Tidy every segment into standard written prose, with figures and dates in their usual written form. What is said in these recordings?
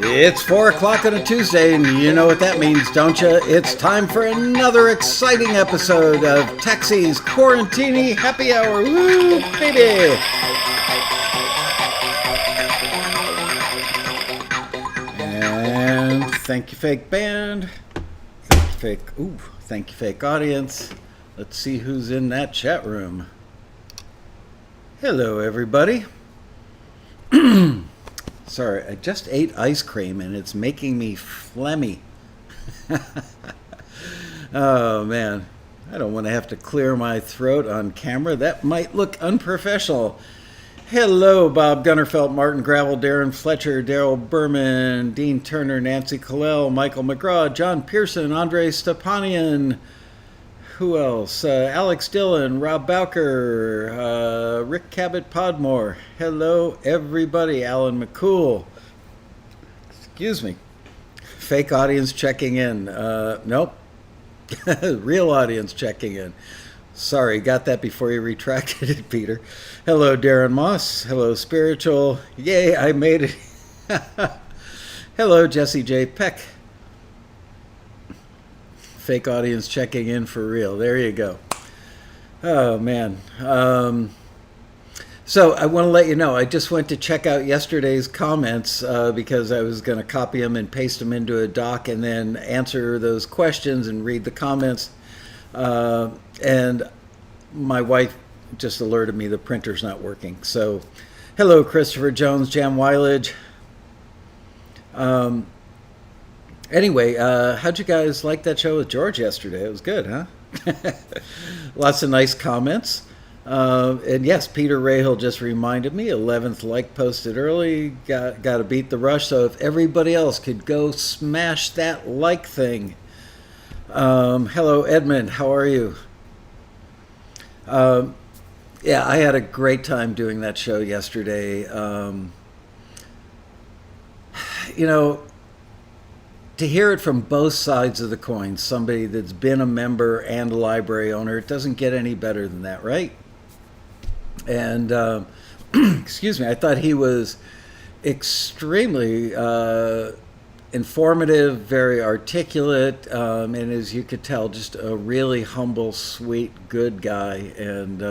It's 4 o'clock on a Tuesday, and you know what that means, don't you? It's time for another exciting episode of Taxi's Quarantini Happy Hour. Woo, baby! And thank you, fake band. Thank you, fake audience. Let's see who's in that chat room. Hello, everybody. Sorry, I just ate ice cream and it's making me phlegmy. Oh, man. I don't want to have to clear my throat on camera. That might look unprofessional. Hello, Bob Gunnerfelt, Martin Gravel, Darren Fletcher, Daryl Berman, Dean Turner, Nancy Colell, Michael McGraw, John Pearson, Andre Stepanian. Who else? Alex Dillon, Rob Bowker, Rick Cabot Podmore. Hello, everybody. Alan McCool. Excuse me. Fake audience checking in. Nope. Real audience checking in. Sorry, got that before you retracted it, Peter. Hello, Darren Moss. Hello, Spiritual. Yay, I made it. Hello, Jesse J. Peck. Fake audience checking in for real. There you go. Oh, man. So I want to let you know, I just went to check out yesterday's comments because I was going to copy them and paste them into a doc and then answer those questions and read the comments. And my wife just alerted me the printer's not working. So hello, Christopher Jones, Jam Weilage. Anyway, how'd you guys like that show with George yesterday? It was good, huh? Lots of nice comments. And yes, Peter Rahill just reminded me, 11th like posted early, got to beat the rush. So if everybody else could go smash that like thing. Hello, Edmund. How are you? Yeah, I had a great time doing that show yesterday. You know, to hear it from both sides of the coin, somebody that's been a member and a library owner, it doesn't get any better than that, right? And, excuse me, I thought he was extremely informative, very articulate, and as you could tell, just a really humble, sweet, good guy. And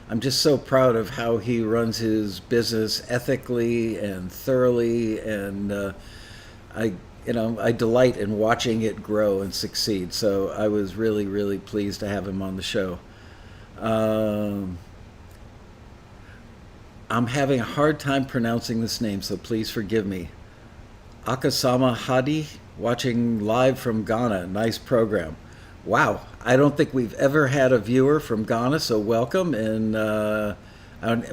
I'm just so proud of how he runs his business ethically and thoroughly, and I delight in watching it grow and succeed. So I was really, really pleased to have him on the show. I'm having a hard time pronouncing this name, so please forgive me. Akasama Hadi, watching live from Ghana. Nice program. Wow, I don't think we've ever had a viewer from Ghana, so welcome. And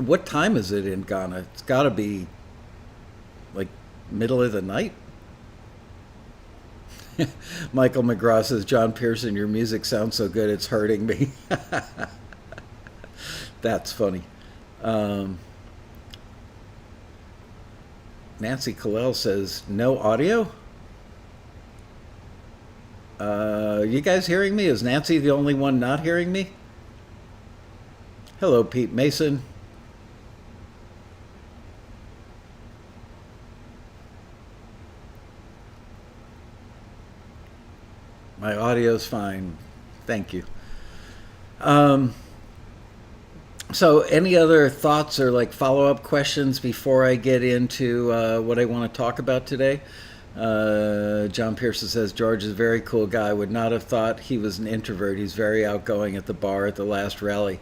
what time is it in Ghana? It's got to be like middle of the night. Michael McGraw says, John Pearson, your music sounds so good, it's hurting me. That's funny. Nancy Colell says, no audio? You guys hearing me? Is Nancy the only one not hearing me? Hello, Pete Mason. My audio's fine. Thank you. So any other thoughts or like follow-up questions before I get into what I want to talk about today? John Pearson says, George is a very cool guy. Would not have thought he was an introvert. He's very outgoing at the bar at the last rally.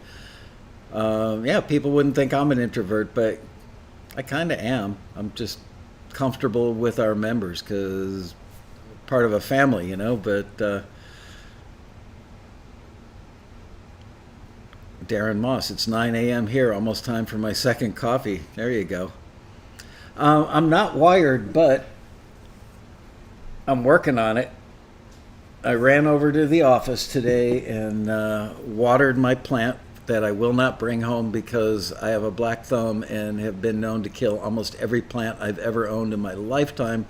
Yeah, people wouldn't think I'm an introvert, but I kind of am. I'm just comfortable with our members because part of a family, you know, but Darren Moss, it's 9 a.m. here, almost time for my second coffee. There you go. I'm not wired, but I'm working on it. I ran over to the office today and watered my plant that I will not bring home because I have a black thumb and have been known to kill almost every plant I've ever owned in my lifetime.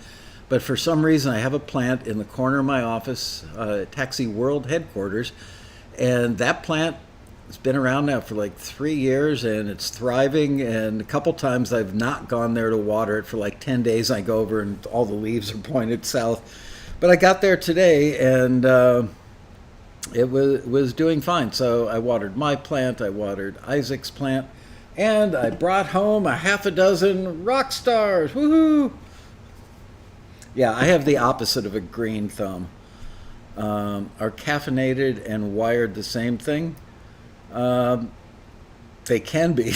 But for some reason, I have a plant in the corner of my office, Taxi World headquarters, and that plant It's been around now for like 3 years and it's thriving. And a couple times I've not gone there to water it for like 10 days. I go over and all the leaves are pointed south. But I got there today and it was doing fine. So I watered my plant, I watered Isaac's plant, and I brought home a half a dozen rock stars. Woohoo! Yeah, I have the opposite of a green thumb. Are caffeinated and wired the same thing? Um, they can be.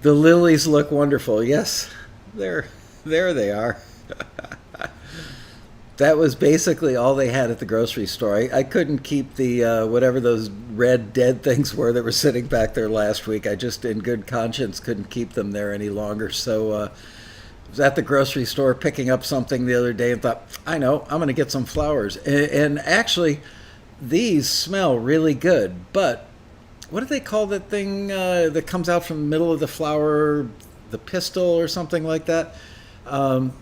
The lilies look wonderful. Yes, there they are. That was basically all they had at the grocery store. I couldn't keep the whatever those red dead things were that were sitting back there last week. I just, in good conscience, couldn't keep them there any longer. So I was at the grocery store picking up something the other day and thought, I know, I'm going to get some flowers. And actually, these smell really good. But what do they call that thing that comes out from the middle of the flower, the pistil or something like that?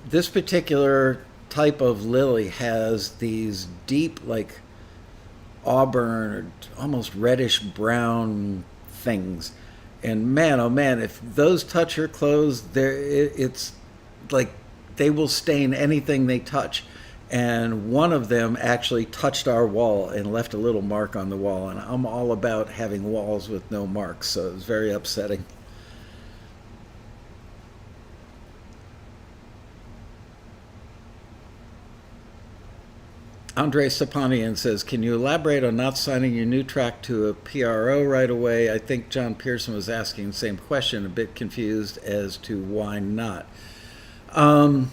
This particular type of lily has these deep, like auburn or almost reddish brown things. And man, oh man, if those touch your clothes, it's like they will stain anything they touch. And one of them actually touched our wall and left a little mark on the wall. And I'm all about having walls with no marks, so it was very upsetting. Andre Stepanian says, can you elaborate on not signing your new track to a PRO right away? I think John Pearson was asking the same question, a bit confused as to why not. Um,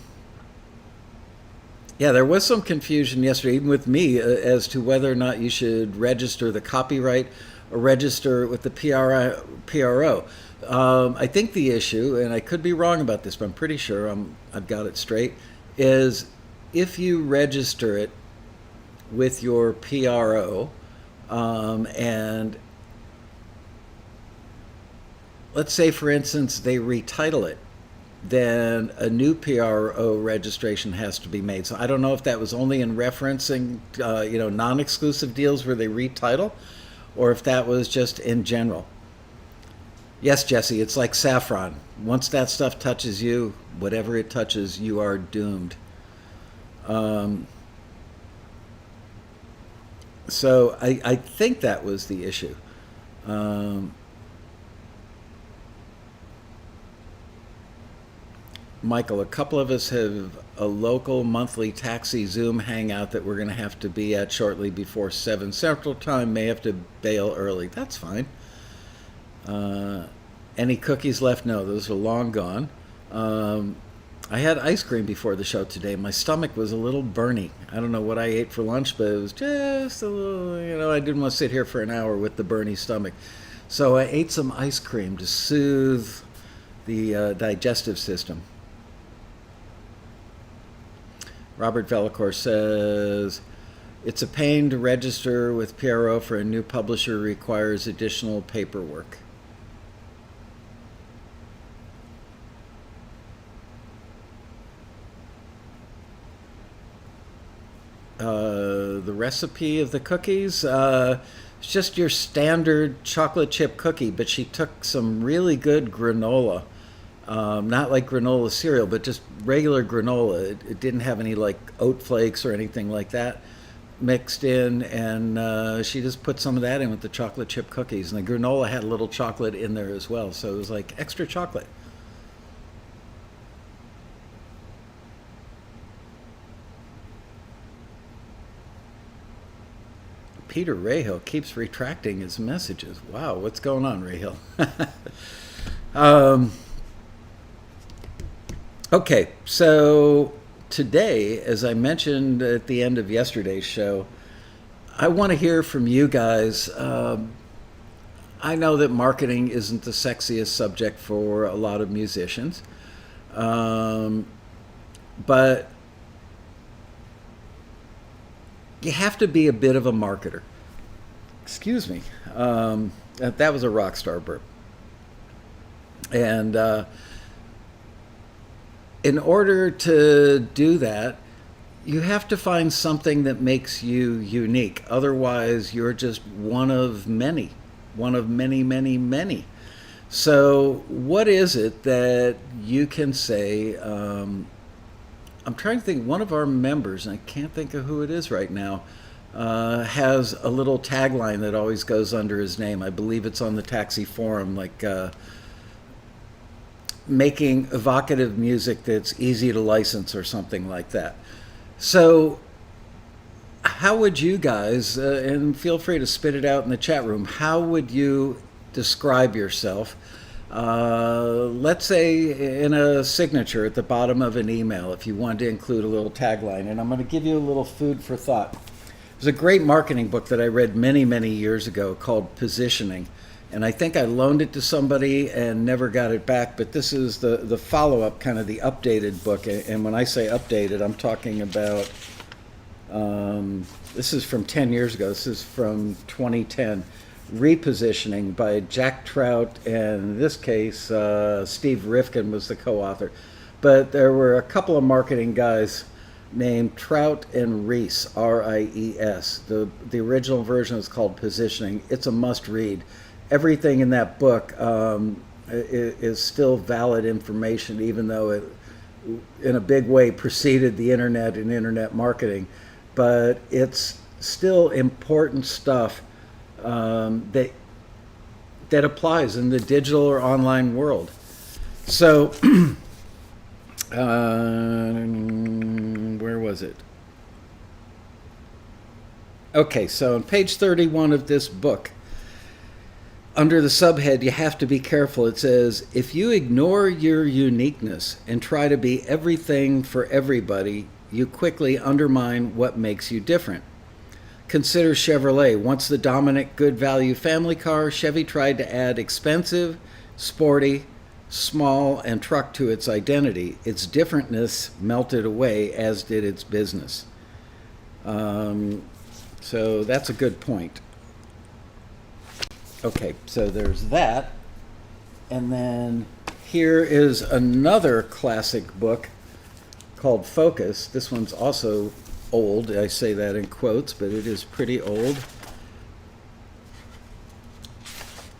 yeah, there was some confusion yesterday, even with me, as to whether or not you should register the copyright or register with the PRO. I think the issue, and I could be wrong about this, but I'm pretty sure I've got it straight, is if you register it with your PRO, and let's say, for instance, they retitle it, then a new PRO registration has to be made. So I don't know if that was only in referencing, non-exclusive deals where they retitle, or if that was just in general. Yes, Jesse, it's like saffron. Once that stuff touches you, whatever it touches, you are doomed. Um, So I think that was the issue. Um, Michael, a couple of us have a local monthly taxi Zoom hangout that we're going to have to be at shortly before 7 Central Time. May have to bail early. That's fine. Uh, any cookies left? No, those are long gone. Um, I had ice cream before the show today. My stomach was a little burny. I don't know what I ate for lunch, but it was just a little, I didn't want to sit here for an hour with the burny stomach. So I ate some ice cream to soothe the digestive system. Robert Velacour says, it's a pain to register with PRO for a new publisher, requires additional paperwork. The recipe of the cookies, it's just your standard chocolate chip cookie, but she took some really good granola, not like granola cereal, but just regular granola. It didn't have any like oat flakes or anything like that mixed in, and she just put some of that in with the chocolate chip cookies, and the granola had a little chocolate in there as well, so it was like extra chocolate. Peter Rahill keeps retracting his messages. Wow, what's going on, Rahill? um, okay, so today, as I mentioned at the end of yesterday's show, I want to hear from you guys. I know that marketing isn't the sexiest subject for a lot of musicians, um, but you have to be a bit of a marketer. Excuse me. That was a rock star burp. And in order to do that, you have to find something that makes you unique. Otherwise, you're just one of many, many, many. So, what is it that you can say? I'm trying to think. One of our members, and I can't think of who it is right now, has a little tagline that always goes under his name. I believe it's on the taxi forum, like making evocative music that's easy to license or something like that. So, how would you guys, and feel free to spit it out in the chat room, how would you describe yourself? Let's say in a signature at the bottom of an email, if you wanted to include a little tagline. And I'm going to give you a little food for thought. There's a great marketing book that I read many, many years ago called Positioning. And I think I loaned it to somebody and never got it back. But this is the follow-up, kind of the updated book. And when I say updated, I'm talking about, this is from 10 years ago. This is from 2010. Repositioning by Jack Trout, and in this case, Steve Rifkin was the co-author. But there were a couple of marketing guys named Trout and Rees, R-I-E-S. The original version is called Positioning. It's a must-read. Everything in that book is still valid information, even though it, in a big way, preceded the internet and internet marketing. But it's still important stuff that applies in the digital or online world. So, where was it? Okay, so on page 31 of this book, under the subhead, you have to be careful. It says, if you ignore your uniqueness and try to be everything for everybody, you quickly undermine what makes you different. Consider Chevrolet. Once the dominant good value family car, Chevy tried to add expensive, sporty, small, and truck to its identity. Its differentness melted away, as did its business. So that's a good point. Okay, so there's that. And then here is another classic book called Focus. This one's also old. I say that in quotes, but it is pretty old.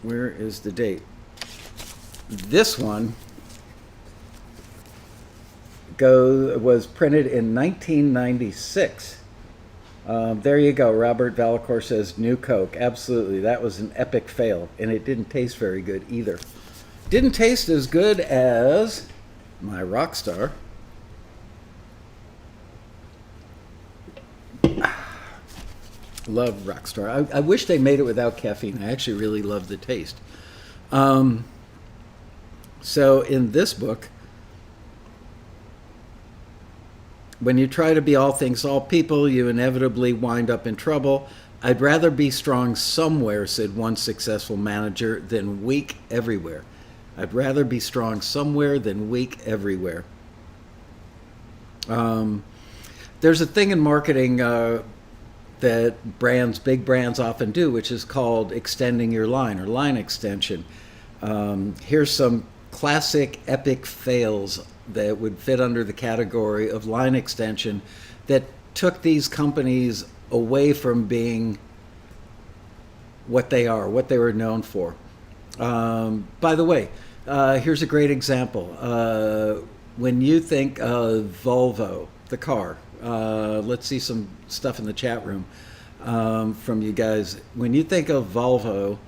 Where is the date? This one was printed in 1996. There you go. Robert Valacour says New Coke. Absolutely. That was an epic fail, and it didn't taste very good either. Didn't taste as good as my Rockstar. Love Rockstar. I wish they made it without caffeine. I actually really love the taste. So in this book, when you try to be all things to all people, you inevitably wind up in trouble. I'd rather be strong somewhere, said one successful manager, than weak everywhere. I'd rather be strong somewhere than weak everywhere. There's a thing in marketing that big brands often do, which is called extending your line or line extension. Here's some classic epic fails that would fit under the category of line extension that took these companies away from being what they are, what they were known for. By the way, here's a great example. When you think of Volvo, the car, let's see some stuff in the chat room from you guys. When you think of Volvo,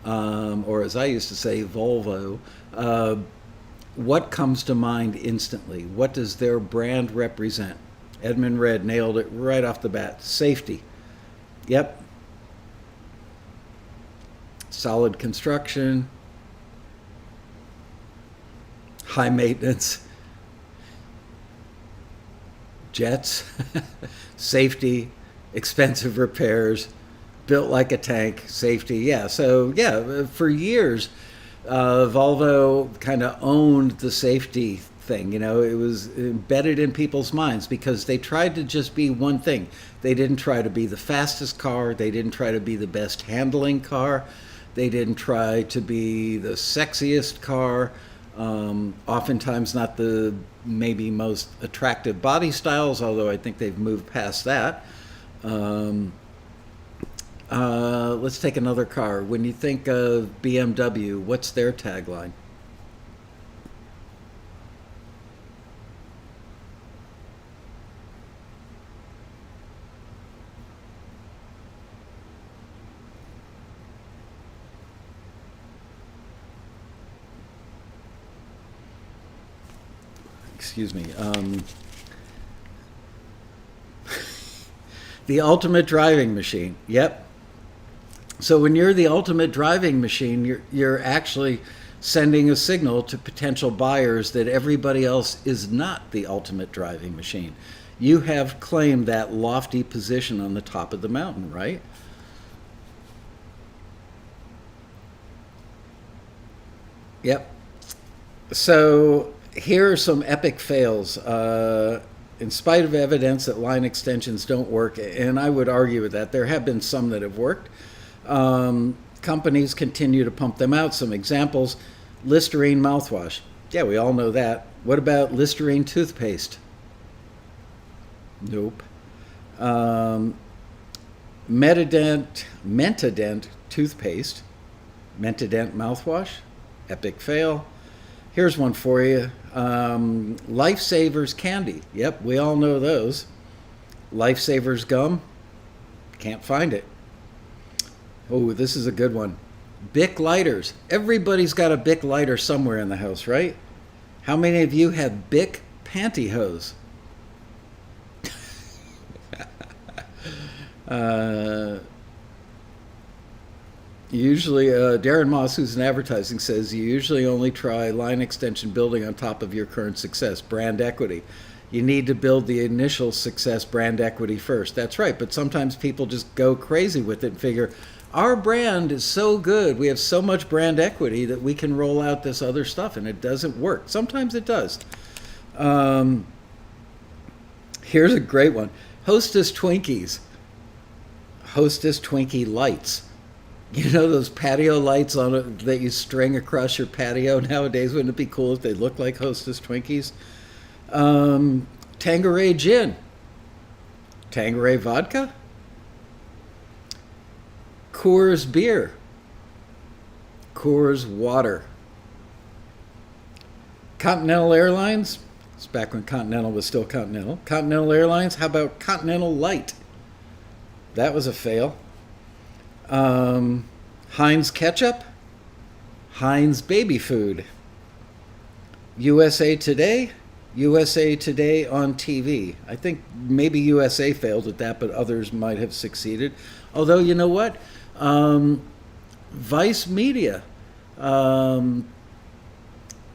or as I used to say, Volvo, what comes to mind instantly? What does their brand represent? Edmund Red nailed it right off the bat. Safety. Yep. Solid construction. High maintenance. Jets. Safety. Expensive repairs. Built like a tank. Safety. Yeah. So, yeah, for years, Volvo kind of owned the safety thing. You know, it was embedded in people's minds because they tried to just be one thing. They didn't try to be the fastest car. They didn't try to be the best handling car. They didn't try to be the sexiest car. Oftentimes not the maybe most attractive body styles, although I think they've moved past that. Um, let's take another car. When you think of BMW, what's their tagline? Excuse me. The ultimate driving machine. Yep. So when you're the ultimate driving machine, you're actually sending a signal to potential buyers that everybody else is not the ultimate driving machine. You have claimed that lofty position on the top of the mountain, right? Yep. So here are some epic fails. In spite of evidence that line extensions don't work, and I would argue with that, there have been some that have worked. Companies continue to pump them out. Some examples: Listerine mouthwash. Yeah, we all know that. What about Listerine toothpaste? Nope. Um, Mentadent toothpaste. Mentadent mouthwash. Epic fail. Here's one for you. Lifesavers candy. Yep, we all know those. Lifesavers gum. Can't find it. Oh, this is a good one. Bic lighters. Everybody's got a Bic lighter somewhere in the house, right? How many of you have Bic pantyhose? uh, Usually, Darren Moss, who's in advertising, says you usually only try line extension building on top of your current success, brand equity. You need to build the initial success brand equity first. That's right, but sometimes people just go crazy with it and figure, our brand is so good, we have so much brand equity that we can roll out this other stuff, and it doesn't work. Sometimes it does. Um, Here's a great one. Hostess Twinkies. Hostess Twinkie lights. You know those patio lights on it that you string across your patio nowadays? Wouldn't it be cool if they looked like Hostess Twinkies? Tanqueray gin. Tanqueray vodka. Coors beer. Coors water. Continental Airlines. It's back when Continental was still Continental. Continental Airlines. How about Continental Light? That was a fail. Heinz ketchup, Heinz baby food, USA Today, USA Today on TV. I think maybe USA failed at that, but others might have succeeded. Although, you know what? Vice Media,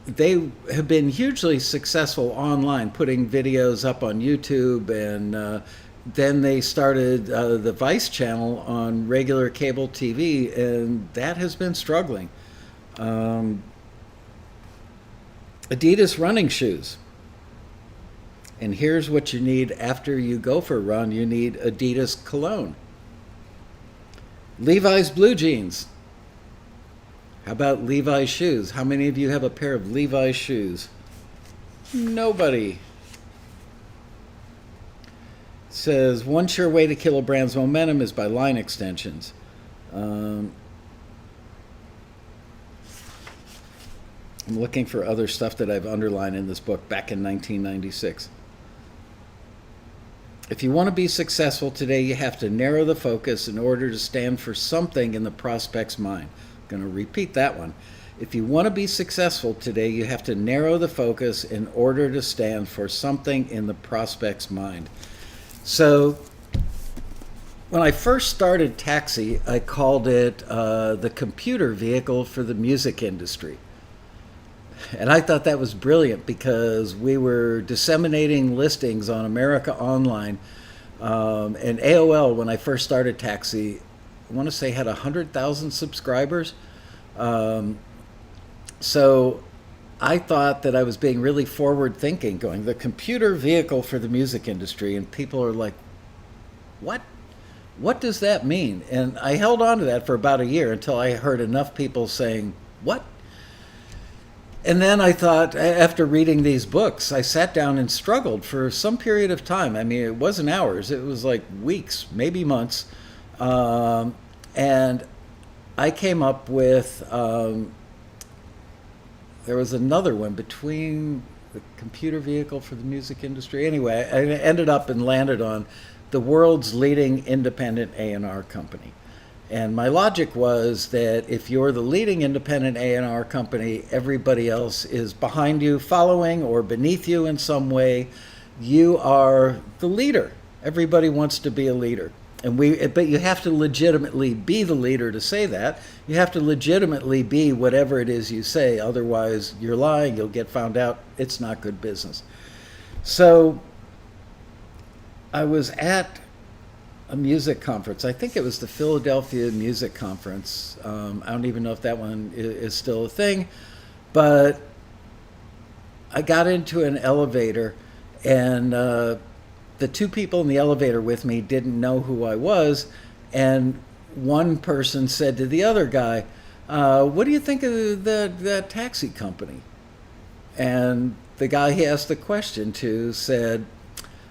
they have been hugely successful online, putting videos up on YouTube, and then they started the Vice channel on regular cable TV, and that has been struggling. Um, Adidas running shoes. And here's what you need after you go for a run. You need Adidas cologne. Levi's blue jeans. How about Levi's shoes? How many of you have a pair of Levi's shoes? Nobody. Says one sure way to kill a brand's momentum is by line extensions. I'm looking for other stuff that I've underlined in this book back in 1996. If you want to be successful today, you have to narrow the focus in order to stand for something in the prospect's mind. I'm going to repeat that one. If you want to be successful today, you have to narrow the focus in order to stand for something in the prospect's mind. So when I first started Taxi, I called it the computer vehicle for the music industry. And I thought that was brilliant because we were disseminating listings on America Online. And AOL, when I first started Taxi, I want to say had 100,000 subscribers. So I thought that I was being really forward thinking, going the computer vehicle for the music industry, and people are like, what? What does that mean? And I held on to that for about a year until I heard enough people saying, what? And then I thought, after reading these books, I sat down and struggled for some period of time. I mean, it wasn't hours, it was like weeks, maybe months. And I came up with, there was another one between the computer vehicle for the music industry. Anyway, I ended up and landed on the world's leading independent A&R company. And my logic was that if you're the leading independent A&R company, everybody else is behind you, following, or beneath you in some way. You are the leader. Everybody wants to be a leader. But you have to legitimately be the leader to say that. You have to legitimately be whatever it is you say. Otherwise, you're lying, you'll get found out. It's not good business. So I was at a music conference. I think it was the Philadelphia Music Conference. I don't even know if that one is still a thing. But I got into an elevator, and the two people in the elevator with me didn't know who I was. And one person said to the other guy, what do you think of that taxi company? And the guy he asked the question to said,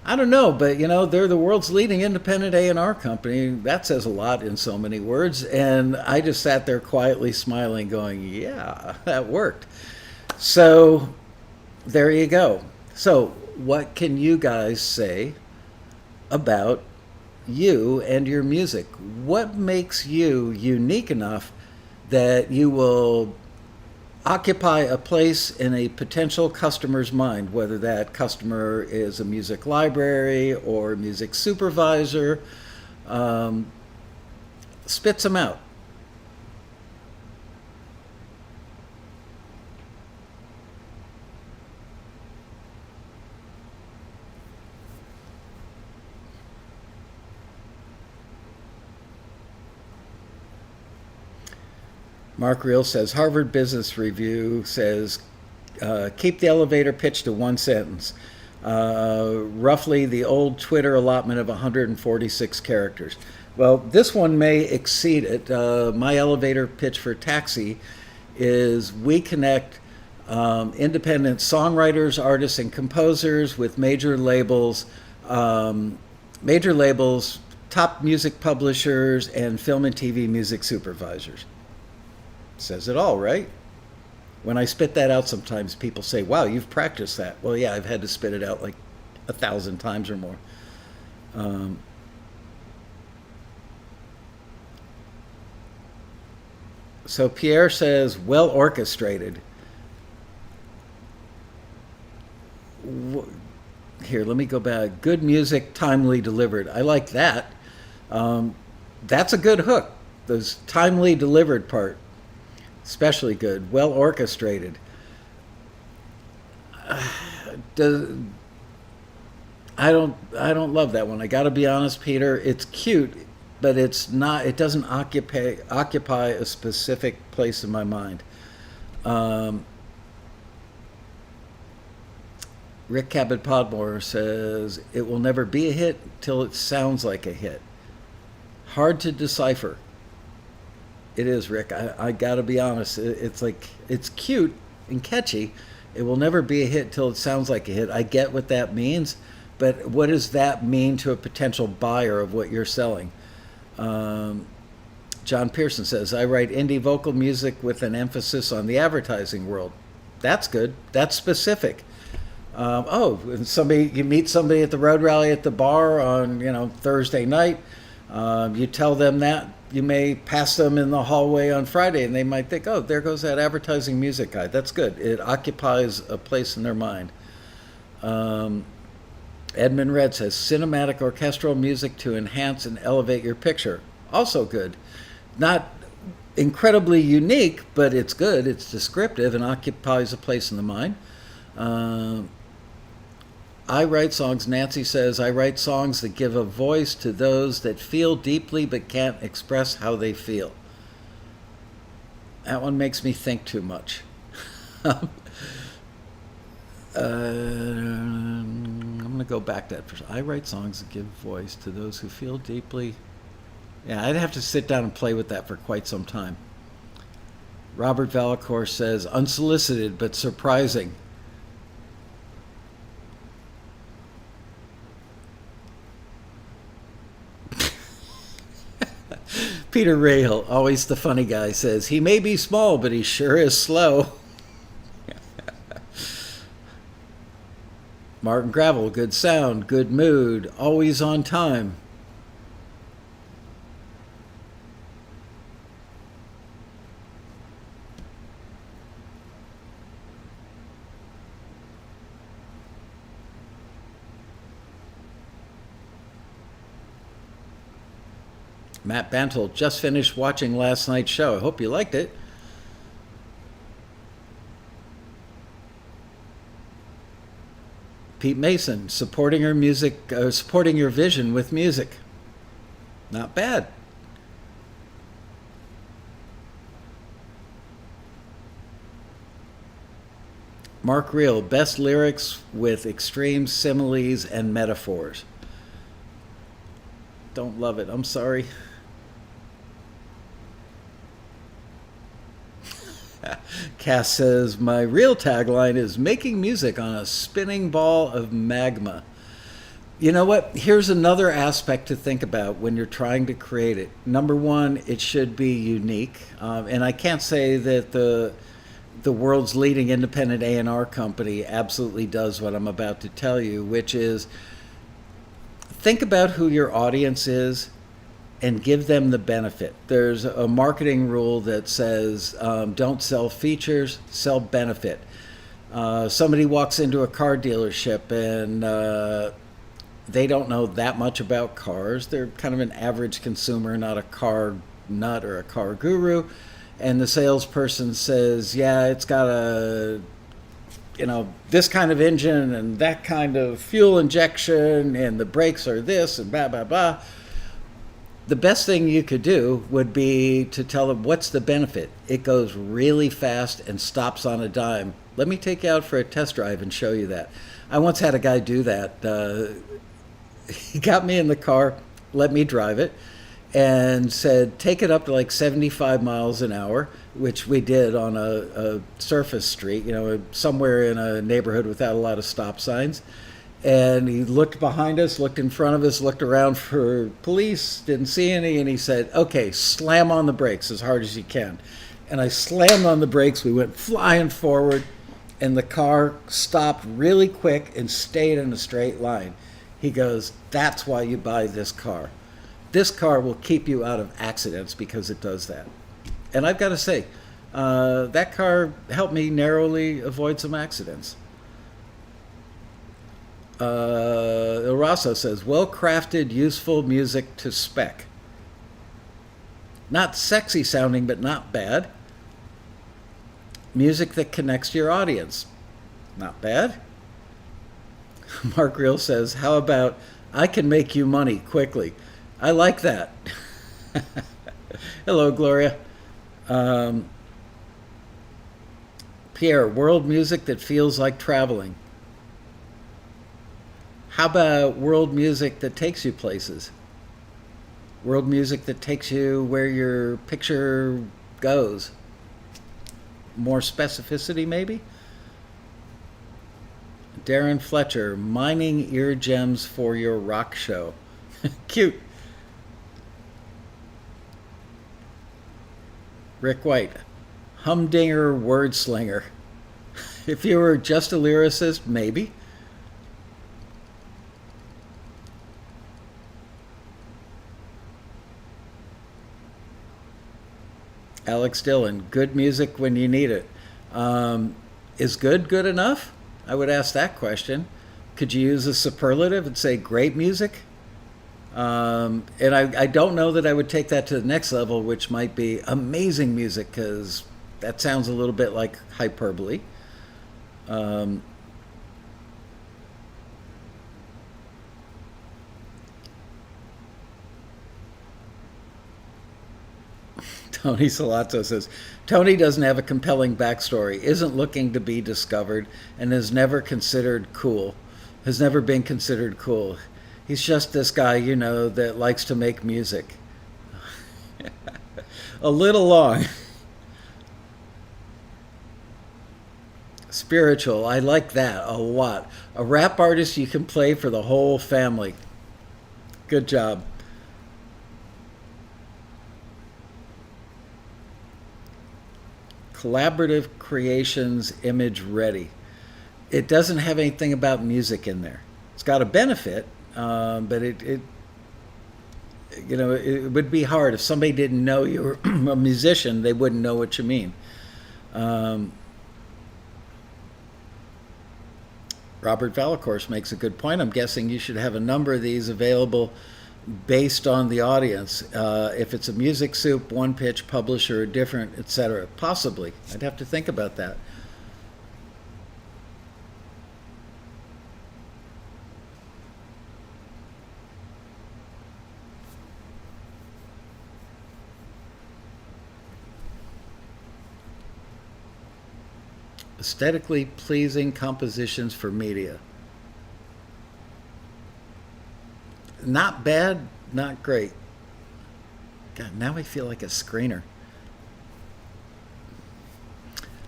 I don't know, but they're the world's leading independent A&R company. That says a lot in so many words. And I just sat there quietly smiling, going, yeah, that worked. So there you go. So what can you guys say about you and your music? What makes you unique enough that you will occupy a place in a potential customer's mind, whether that customer is a music library or music supervisor? Spits them out. Mark Reel says, Harvard Business Review says, keep the elevator pitch to one sentence. Roughly the old Twitter allotment of 146 characters. Well, this one may exceed it. My elevator pitch for Taxi is we connect independent songwriters, artists, and composers with major labels, top music publishers, and film and TV music supervisors. Says it all, right? When I spit that out, sometimes people say, wow, you've practiced that. Well, yeah, I've had to spit it out like 1,000 times or more. So Pierre says, well orchestrated. Here, let me go back. Good music, timely delivered. I like that. That's a good hook. Those timely delivered part. Especially good. Well orchestrated. I don't love that one. I got to be honest, Peter. It's cute, but it's not. It doesn't occupy a specific place in my mind. Rick Cabot Podmore says it will never be a hit till it sounds like a hit. Hard to decipher. It is, Rick. I got to be honest. It's like, it's cute and catchy. It will never be a hit till it sounds like a hit. I get what that means, but what does that mean to a potential buyer of what you're selling? John Pearson says, I write indie vocal music with an emphasis on the advertising world. That's good. That's specific. You meet somebody at the road rally at the bar on Thursday night. You tell them that. You may pass them in the hallway on Friday, and they might think, oh, there goes that advertising music guy. That's good. It occupies a place in their mind. Edmund Red says, cinematic orchestral music to enhance and elevate your picture. Also good. Not incredibly unique, but it's good. It's descriptive and occupies a place in the mind. I write songs, Nancy says, I write songs that give a voice to those that feel deeply but can't express how they feel. That one makes me think too much. I'm going to go back to that. I write songs that give voice to those who feel deeply. Yeah, I'd have to sit down and play with that for quite some time. Robert Valacour says, unsolicited but surprising. Peter Rahill, always the funny guy, says, he may be small, but he sure is slow. Martin Gravel, good sound, good mood, always on time. Matt Bantle, just finished watching last night's show. I hope you liked it. Pete Mason, supporting your vision with music. Not bad. Mark Reel, best lyrics with extreme similes and metaphors. Don't love it. I'm sorry. Cass says, my real tagline is making music on a spinning ball of magma. You know what? Here's another aspect to think about when you're trying to create it. Number one, it should be unique. And I can't say that the world's leading independent A&R company absolutely does what I'm about to tell you, which is think about who your audience is and give them the benefit. There's a marketing rule that says don't sell features, sell benefit. Somebody walks into a car dealership and they don't know that much about cars. They're kind of an average consumer, not a car nut or a car guru. And the salesperson says, yeah, it's got this kind of engine and that kind of fuel injection and the brakes are this and blah, blah, blah. The best thing you could do would be to tell them, what's the benefit? It goes really fast and stops on a dime. Let me take you out for a test drive and show you that. I once had a guy do that. He got me in the car, let me drive it, and said, take it up to like 75 miles an hour, which we did on a surface street, somewhere in a neighborhood without a lot of stop signs. And he looked behind us, looked in front of us, looked around for police, didn't see any, and he said, okay, slam on the brakes as hard as you can. And I slammed on the brakes, we went flying forward, and the car stopped really quick and stayed in a straight line. He goes, that's why you buy this car. This car will keep you out of accidents because it does that. And I've got to say, that car helped me narrowly avoid some accidents. El Raso says, well-crafted, useful music to spec. Not sexy sounding, but not bad. Music that connects to your audience. Not bad. Mark Reel says, how about, I can make you money quickly. I like that. Hello, Gloria. Pierre, world music that feels like traveling. How about world music that takes you places? World music that takes you where your picture goes. More specificity, maybe? Darren Fletcher, mining ear gems for your rock show. Cute. Rick White, humdinger word slinger. If you were just a lyricist, maybe. Alex Dillon, good music when you need it. Is good enough? I would ask that question. Could you use a superlative and say great music? And I don't know that I would take that to the next level, which might be amazing music, because that sounds a little bit like hyperbole. Tony Salazzo says, Tony doesn't have a compelling backstory, isn't looking to be discovered, and has never been considered cool. He's just this guy, that likes to make music. A little long. Spiritual. I like that a lot. A rap artist you can play for the whole family. Good job. Collaborative creations, image ready. It doesn't have anything about music in there. It's got a benefit, but it would be hard if somebody didn't know you were a musician. They wouldn't know what you mean. Um, Robert Valacourse makes a good point. I'm guessing you should have a number of these available based on the audience. If it's a music soup, one pitch, publisher, different, etc. Possibly. I'd have to think about that. Aesthetically pleasing compositions for media. Not bad, not great. God, now I feel like a screener.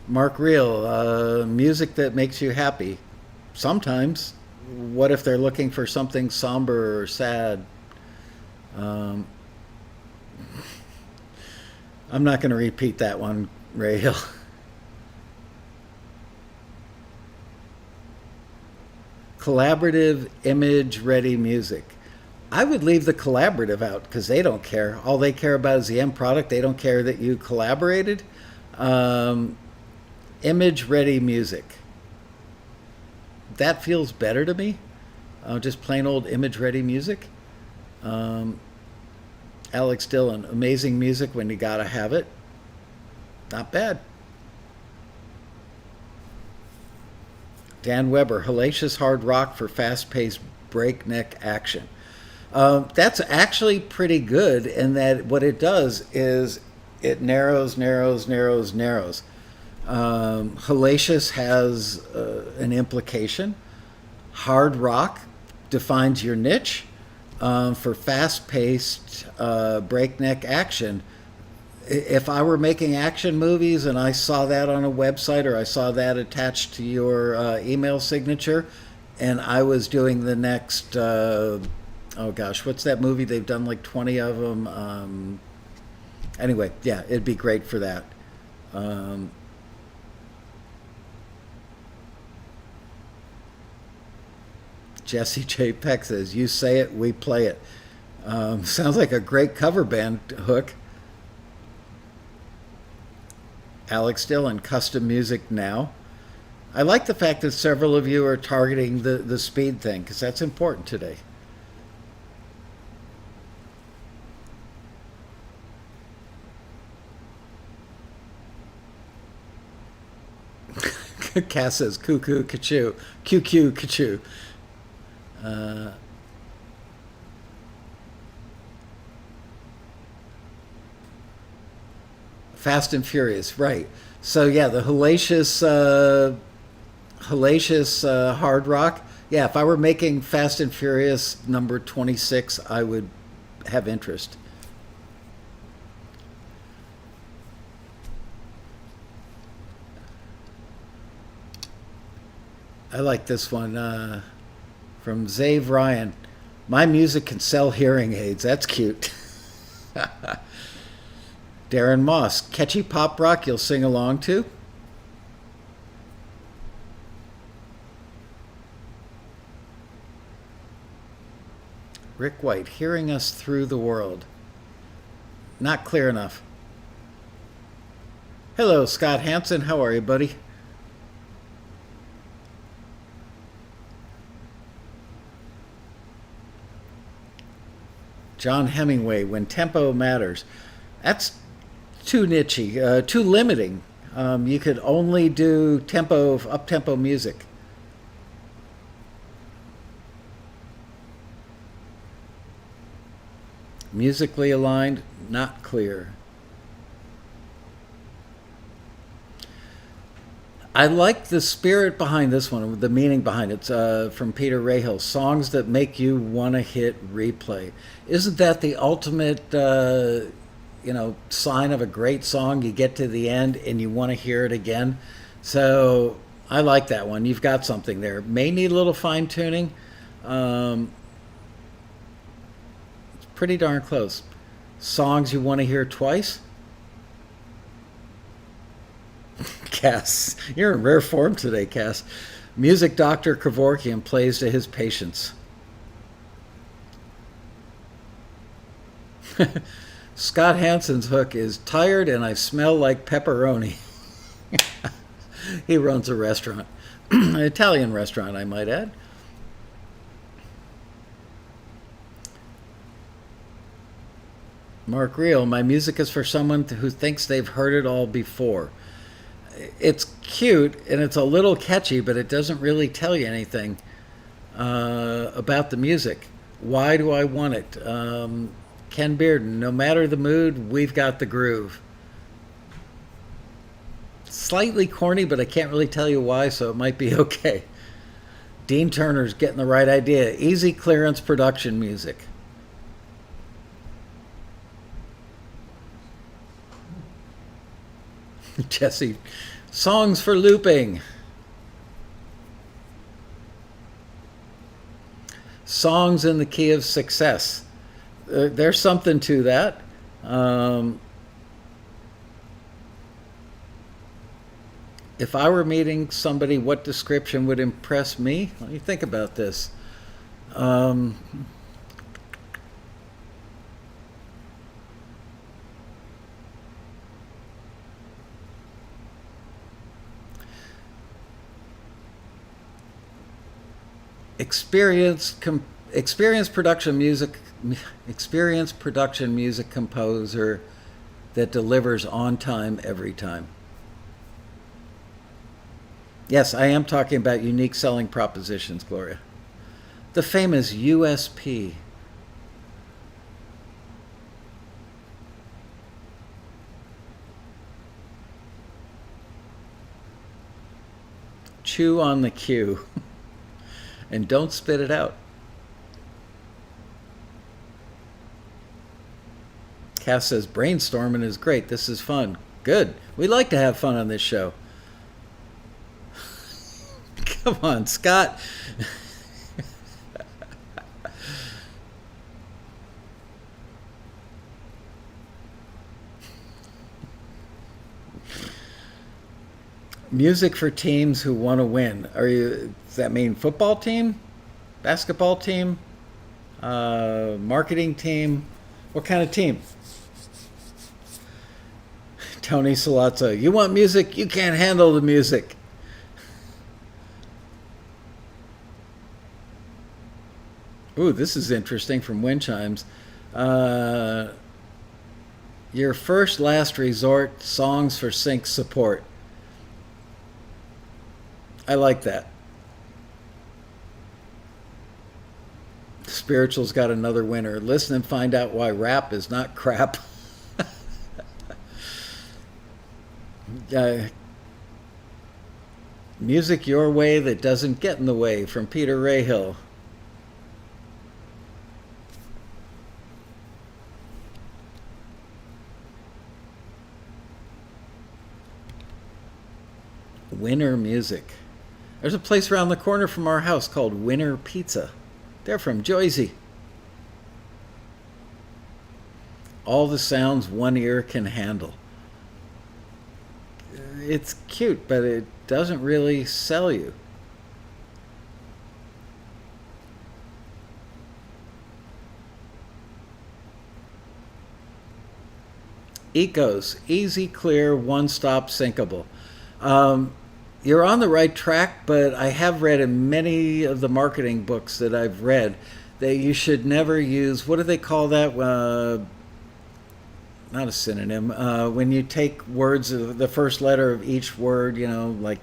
Mark Reel, music that makes you happy. Sometimes. What if they're looking for something somber or sad? Um, I'm not going to repeat that one, Ray Hill. Collaborative image ready music. I would leave the collaborative out because they don't care. All they care about is the end product. They don't care that you collaborated. Um, Image ready music. That feels better to me. Just plain old image ready music. Um, Alex Dillon, amazing music when you gotta have it. Not bad. Dan Weber, hellacious hard rock for fast paced breakneck action. That's actually pretty good in that what it does is it narrows, narrows, narrows, narrows. Hellacious has an implication. Hard rock defines your niche. For fast-paced breakneck action, if I were making action movies and I saw that on a website or I saw that attached to your email signature, and I was doing the next, oh gosh, what's that movie? They've done like 20 of them. Anyway, yeah, it'd be great for that. Um, Jesse J. Peck says, "You say it, we play it." Sounds like a great cover band hook. Alex Dillon, custom music now. I like the fact that several of you are targeting the speed thing because that's important today. Cass says, cuckoo, kachoo, QQ, kachoo. Uh, Fast and Furious, right. So yeah, the hellacious hard rock. Yeah, if I were making Fast and Furious number 26, I would have interest. I like this one from Zave Ryan. My music can sell hearing aids. That's cute. Darren Moss, catchy pop rock you'll sing along to. Rick White, hearing us through the world. Not clear enough. Hello, Scott Hansen. How are you, buddy? John Hemingway, when tempo matters. That's too nichey, too limiting. You could only do tempo, up tempo music. Musically aligned, not clear. I like the spirit behind this one, the meaning behind it. From Peter Rahill, songs that make you want to hit replay. Isn't that the ultimate, sign of a great song? You get to the end and you want to hear it again. So I like that one. You've got something there. May need a little fine tuning. Um, it's pretty darn close. Songs you want to hear twice? Cass, you're in rare form today, Cass. Music Dr. Kevorkian plays to his patients. Scott Hansen's hook is tired and I smell like pepperoni. He runs a restaurant, an Italian restaurant, I might add. Mark Reel, my music is for someone who thinks they've heard it all before. It's cute and it's a little catchy, but it doesn't really tell you anything about the music. Why do I want it? Ken Bearden, no matter the mood, we've got the groove. Slightly corny, but I can't really tell you why, so it might be okay. Dean Turner's getting the right idea. Easy clearance production music. Jesse, songs for looping. Songs in the key of success. There's something to that. If I were meeting somebody, what description would impress me? Let me think about this. Experienced production music composer that delivers on time every time. Yes, I am talking about unique selling propositions, Gloria. The famous USP. Chew on the cue. And don't spit it out. Cass says, brainstorming is great. This is fun. Good. We like to have fun on this show. Come on, Scott. Music for teams who want to win. Does that mean football team? Basketball team? Marketing team? What kind of team? Tony Salazzo, you want music? You can't handle the music. Ooh, this is interesting from Wind Chimes. Your first last resort, songs for sync support. I like that. Spiritual's got another winner. Listen and find out why rap is not crap. Music your way that doesn't get in the way, from Peter Rahill. Winner Music. There's a place around the corner from our house called Winner Pizza. They're from Jersey. All the sounds one ear can handle. It's cute, but it doesn't really sell you. Ecos, easy, clear, one-stop syncable. You're on the right track, but I have read in many of the marketing books that I've read that you should never use, what do they call that? Not a synonym. When you take words, the first letter of each word, like,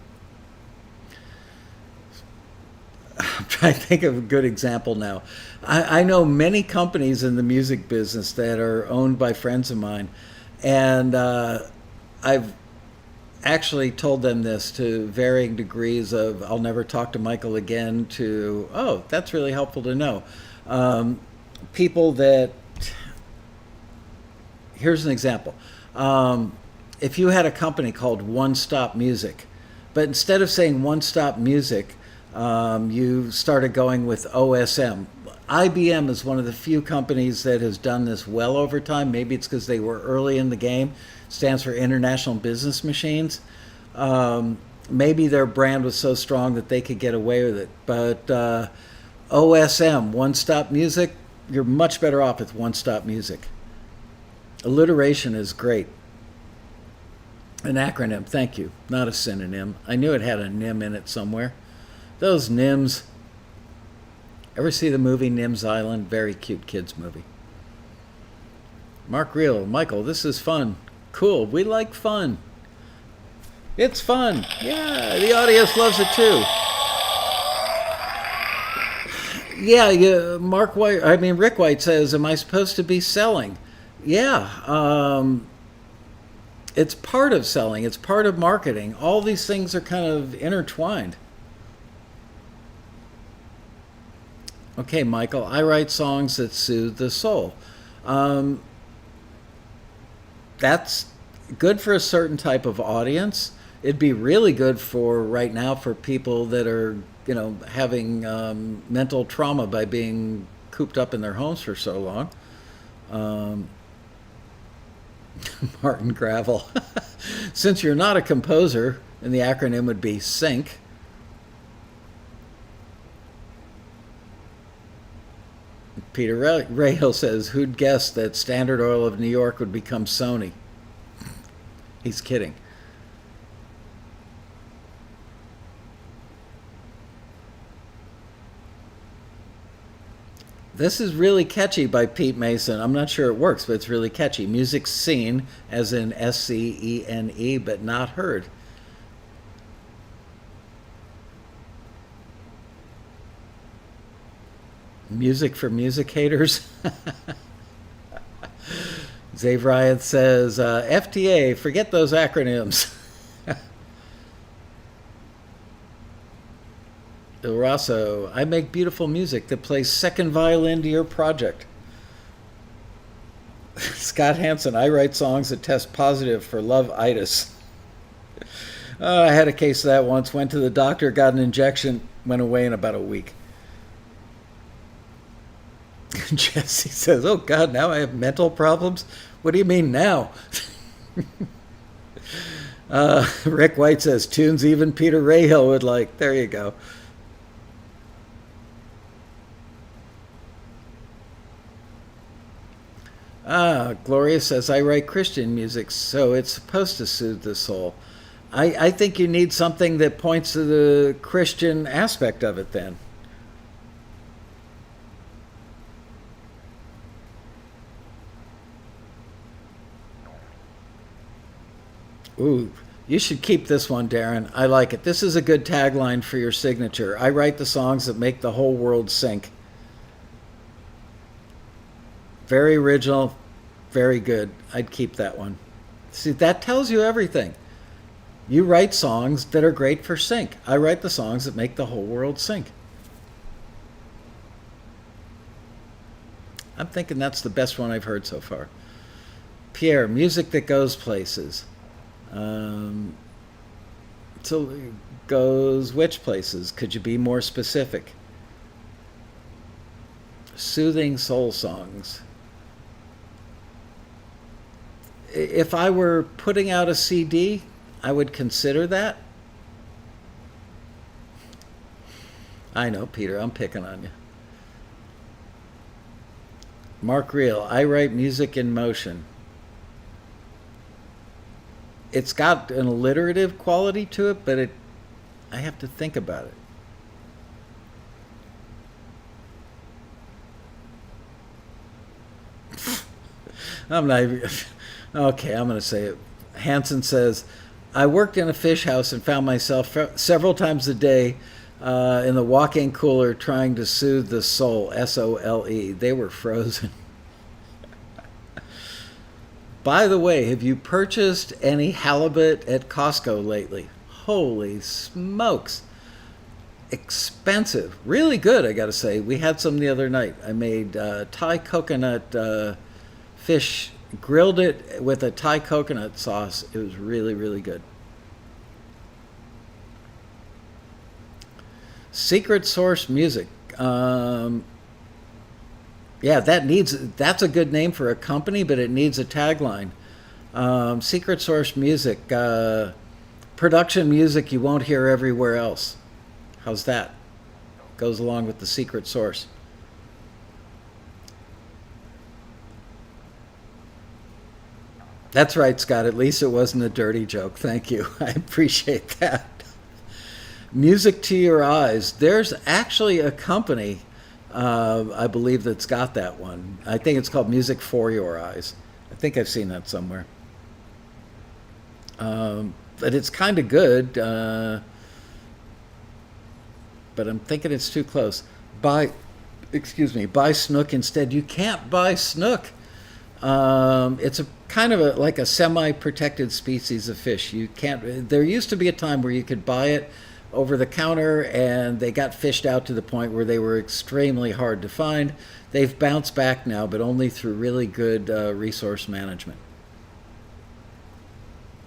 I'm trying to think of a good example now. I know many companies in the music business that are owned by friends of mine, and I've actually told them this to varying degrees of I'll never talk to Michael again to, oh, that's really helpful to know. People that, here's an example. If you had a company called One Stop Music, But instead of saying one-stop music, you started going with OSM. IBM is one of the few companies that has done this well over time. Maybe it's because they were early in the game. Stands for International Business Machines. Maybe their brand was so strong that they could get away with it. But OSM, one-stop music, you're much better off with one-stop music. Alliteration is great. An acronym, thank you, not a synonym. I knew it had a nim in it somewhere. Those NIMS. Ever see the movie Nim's Island? Very cute kids movie. Mark Reel, Michael, this is fun. Cool, we like fun. It's fun. Yeah, the audience loves it too. Yeah, Rick White says, am I supposed to be selling? Yeah, it's part of selling. It's part of marketing. All these things are kind of intertwined. Okay, Michael, I write songs that soothe the soul. That's good for a certain type of audience. It'd be really good for right now for people that are, having mental trauma by being cooped up in their homes for so long. Martin Gravel. Since you're not a composer, and the acronym would be SYNC. Peter Rahill says, who'd guess that Standard Oil of New York would become Sony? He's kidding. This is really catchy by Pete Mason. I'm not sure it works, but it's really catchy. Music seen, as in SCENE, but not heard. Music for music haters. Zave Ryan says, FTA, forget those acronyms. El Rosso, I make beautiful music that plays second violin to your project. Scott Hansen, I write songs that test positive for love-itis. I had a case of that once, went to the doctor, got an injection, went away in about a week. Jesse says, oh God, now I have mental problems? What do you mean now? Rick White says, tunes even Peter Rahill would like. There you go. Gloria says, I write Christian music, so it's supposed to soothe the soul. I think you need something that points to the Christian aspect of it then. Ooh, you should keep this one, Darren. I like it. This is a good tagline for your signature. I write the songs that make the whole world sink. Very original, very good. I'd keep that one. See, that tells you everything. You write songs that are great for sync. I write the songs that make the whole world sink. I'm thinking that's the best one I've heard so far. Pierre, music that goes places. So goes which places? Could you be more specific? Soothing soul songs. If I were putting out a CD, I would consider that. I know, Peter, I'm picking on you. Mark Reel, I write music in motion. It's got an alliterative quality to it, but I have to think about it. I'm not even... Okay, I'm going to say it. Hansen says, I worked in a fish house and found myself several times a day in the walk-in cooler trying to soothe the soul, S-O-L-E. They were frozen. By the way, have you purchased any halibut at Costco lately? Holy smokes. Expensive. Really good, I got to say. We had some the other night. I made Thai coconut fish, grilled it with a Thai coconut sauce. It was really, really good. Secret source music. Yeah, that's a good name for a company, but it needs a tagline. Secret source music, production music you won't hear everywhere else. How's that? Goes along with the secret source. That's right, Scott. At least it wasn't a dirty joke. Thank you. I appreciate that. Music to your eyes. There's actually a company, I believe, that's got that one. I think it's called Music for Your Eyes. I think I've seen that somewhere. But it's kind of good, but I'm thinking it's too close. Buy, excuse me, buy snook instead. You can't buy snook. It's a kind of like a semi-protected species of fish. You can't. There used to be a time where you could buy it over the counter, and they got fished out to the point where they were extremely hard to find. They've bounced back now, but only through really good resource management.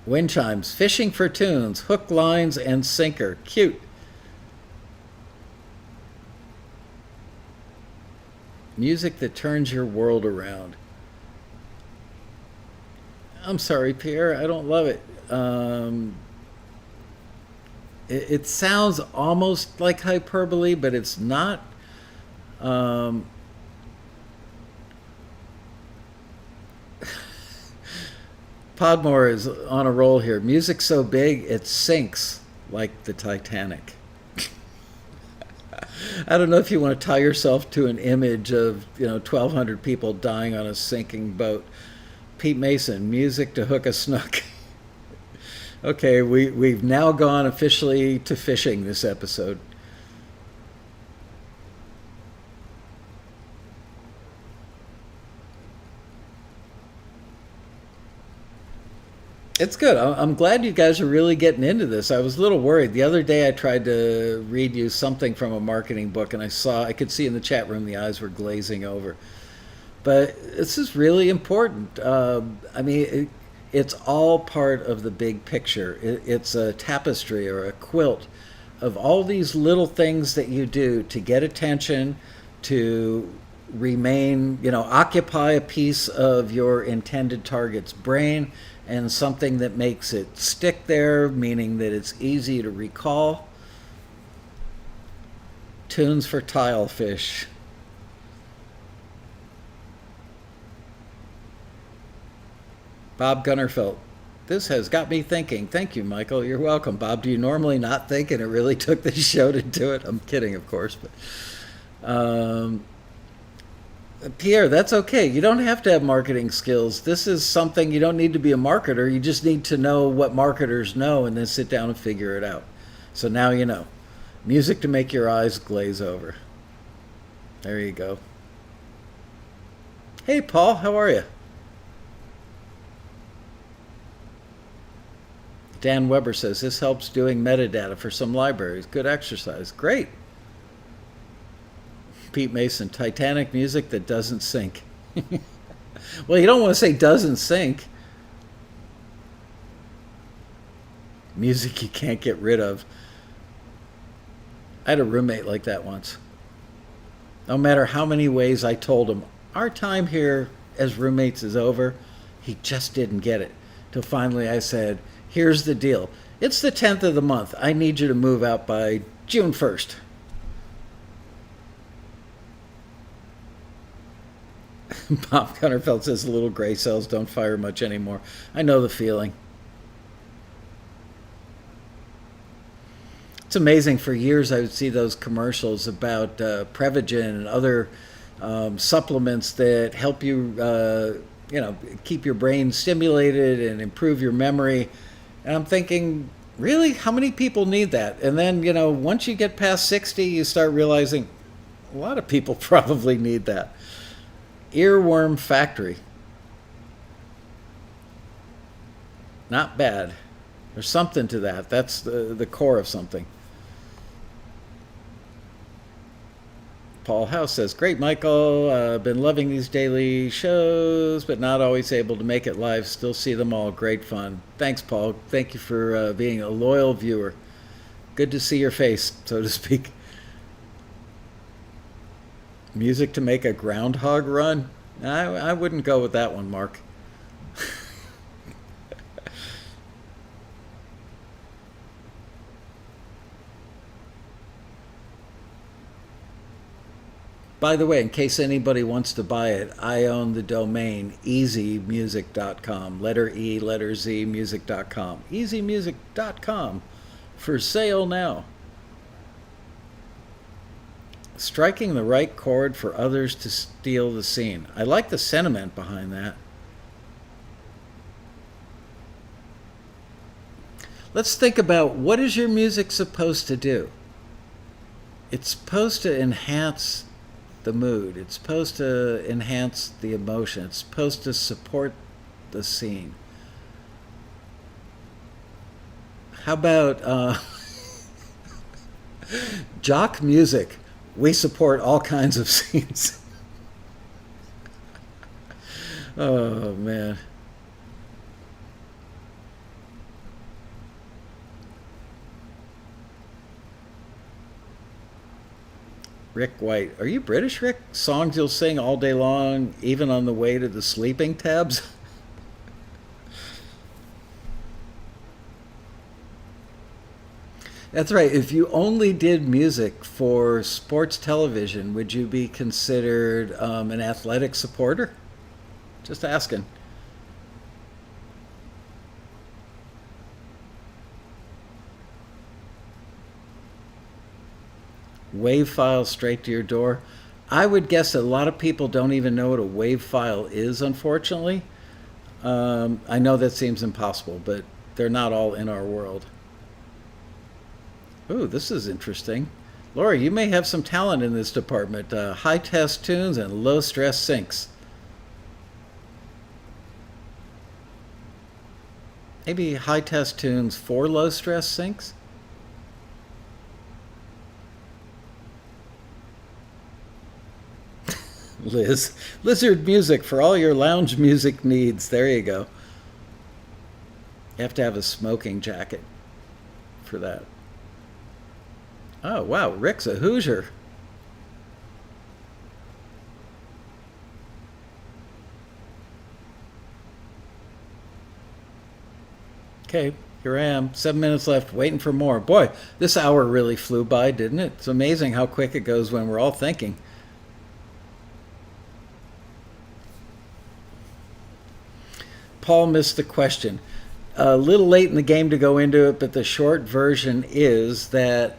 Wind chimes, fishing for tunes, hook, lines, and sinker. Cute. Music that turns your world around. I'm sorry, Pierre, I don't love it. It sounds almost like hyperbole, but it's not. Um, Podmore is on a roll here. Music so big it sinks like the Titanic. I don't know if you want to tie yourself to an image of 1,200 people dying on a sinking boat. Pete Mason, music to hook a snook. Okay, we've now gone officially to fishing this episode. It's good. I'm glad you guys are really getting into this. I was a little worried. The other day I tried to read you something from a marketing book, and I could see in the chat room the eyes were glazing over. But this is really important. It's all part of the big picture. It's a tapestry or a quilt of all these little things that you do to get attention, to remain, occupy a piece of your intended target's brain, and something that makes it stick there, meaning that it's easy to recall. Tunes for tilefish. Bob Gunnerfelt. This has got me thinking. Thank you, Michael. You're welcome. Bob, do you normally not think, and it really took the show to do it? I'm kidding, of course. But Pierre, that's okay. You don't have to have marketing skills. This is something you don't need to be a marketer. You just need to know what marketers know and then sit down and figure it out. So now you know. Music to make your eyes glaze over. There you go. Hey, Paul, how are you? Dan Weber says, this helps doing metadata for some libraries. Good exercise. Great. Pete Mason, Titanic music that doesn't sink. Well, you don't want to say doesn't sink. Music you can't get rid of. I had a roommate like that once. No matter how many ways I told him, our time here as roommates is over, he just didn't get it. Till finally I said, here's the deal. It's the 10th of the month. I need you to move out by June 1st. Bob Gunnerfeld says little gray cells don't fire much anymore. I know the feeling. It's amazing. For years I would see those commercials about Prevagen and other supplements that help you, keep your brain stimulated and improve your memory. And I'm thinking, really, how many people need that? And then, once you get past 60, you start realizing a lot of people probably need that. Earworm Factory. Not bad. There's something to that. That's the core of something. Paul House says, great, Michael. Been loving these daily shows, but not always able to make it live. Still see them all. Great fun. Thanks, Paul. Thank you for being a loyal viewer. Good to see your face, so to speak. Music to make a groundhog run? I wouldn't go with that one, Mark. By the way, in case anybody wants to buy it, I own the domain easymusic.com. Letter E, letter Z, music.com. Easymusic.com. For sale now. Striking the right chord for others to steal the scene. I like the sentiment behind that. Let's think about, what is your music supposed to do? It's supposed to enhance the mood. It's supposed to enhance the emotion. It's supposed to support the scene. How about jock music? We support all kinds of scenes. Oh, man. Rick White. Are you British, Rick? Songs you'll sing all day long, even on the way to the sleeping tabs? That's right. If you only did music for sports television, would you be considered an athletic supporter? Just asking. Wave file straight to your door. I would guess that a lot of people don't even know what a wave file is, unfortunately. I know that seems impossible, but they're not all in our world. Ooh, this is interesting. Laura, you may have some talent in this department. High test tunes and low stress syncs. Maybe high test tunes for low stress syncs? Liz. Lizard music for all your lounge music needs. There you go. You have to have a smoking jacket for that. Oh, wow. Rick's a Hoosier. Okay, here I am. 7 minutes left, waiting for more. Boy, this hour really flew by, didn't it? It's amazing how quick it goes when we're all thinking. Paul missed the question. A little late in the game to go into it, but the short version is that